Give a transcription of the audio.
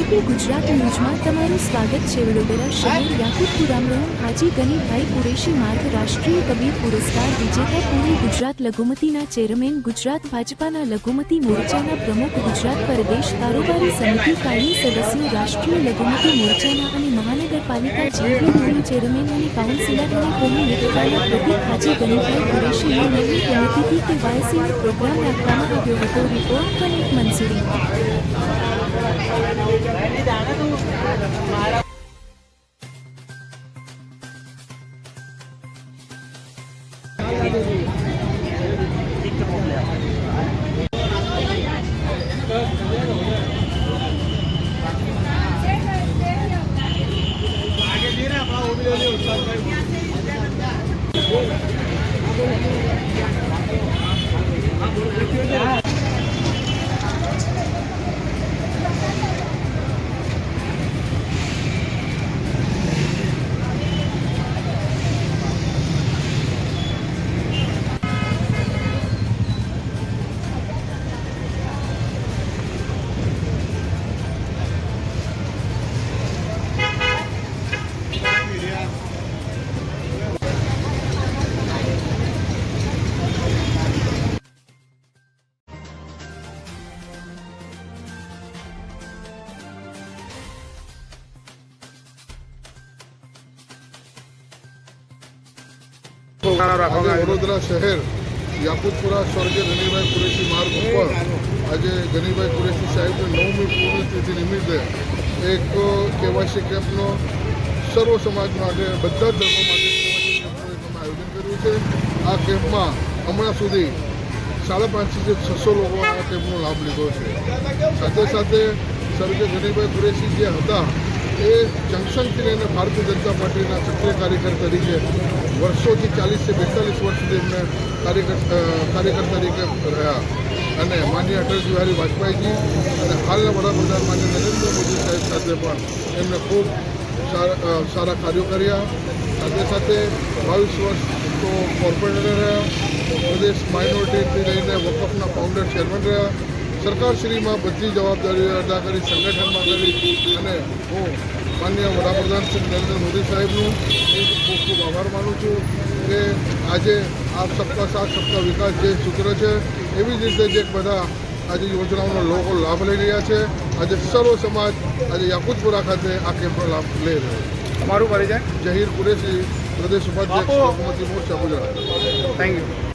ABP Gujarat ન્યૂઝમાં તમારું સ્વાગત છે। વડોદરા શહેર યાકુતપુરામાં હાજી ગનીભાઈ કુરેશી માર્ગ રાષ્ટ્રીય કબીર પુરસ્કાર વિજેતા પૂર્વ ગુજરાત લઘુમતીના ચેરમેન, ગુજરાત ભાજપાના લઘુમતી મોરચાના પ્રમુખ, ગુજરાત પ્રદેશ કારોબારી સમિતિ કાયમી સદસ્યો, રાષ્ટ્રીય લઘુમતી મોરચાના અને મહાનગરપાલિકા જીવીના ચેરમેન અને કાઉન્સિલર અને કોમી એકતાના પ્રતિક હાજી ગનીભાઈ કુરેશીની નવી કમિટીથી કેવાયસીનો પ્રોગ્રામ રાખવામાં આવ્યો હતો। રિપોર્ટ કનિક મંસૂરી। વડોદરા શહેર યાકુતપુરા સ્વર્ગીય ગનીભાઈ કુરેશી માર્ગ ઉપર આજે ગનીભાઈ કુરેશી સાહેબની 9મી પૂર્ણતિથિ નિમિત્તે એક કેવાયસી કેમ્પનો સર્વ સમાજ માટે, બધા જ ધર્મો માટે આયોજન કર્યું છે। આ કેમ્પમાં હમણાં સુધી 550 થી 600 લોકો આ કેમ્પનો લાભ લીધો છે। સાથે સાથે સ્વર્ગીય ગનીભાઈ કુરેશી જે હતા એ જંકશનથી લઈને ભારતીય જનતા પાર્ટીના સક્રિય કાર્યકર તરીકે વર્ષોથી 40 થી 42 વર્ષ સુધી એમને કાર્યકર તરીકે રહ્યા અને માનનીય અટલ બિહારી વાજપેયીજી અને હાલના વડાપ્રધાન માનનીય નરેન્દ્ર મોદી સાહેબ સાથે પણ એમને ખૂબ સારા કાર્યો કર્યા। સાથે સાથે 22 વર્ષ તો કોર્પોરેટર રહ્યા, પ્રદેશ માઇનોરિટીથી લઈને વકફના ફાઉન્ડર ચેરમેન રહ્યા, સરકારશ્રીમાં બધી જવાબદારીઓ અદા કરી, સંગઠનમાં કરી અને હું માનનીય વડાપ્રધાન શ્રી નરેન્દ્ર મોદી સાહેબનું ખૂબ ખૂબ આભાર માનું છું કે આજે આપ સબકા સાથ સબકા વિકાસ જે સૂત્ર છે એવી જ રીતે જે બધા આજે યોજનાઓનો લોકો લાભ લઈ રહ્યા છે। આજે સર્વ સમાજ આજે યાકુતપુરા ખાતે આ કેમ્પનો લાભ લઈ રહ્યો છે। તમારું પરિચય? જહીર કુરેશી, પ્રદેશ ઉપાધ્યક્ષ લઘુમતી મોરચા ગુજરાત। Thank you.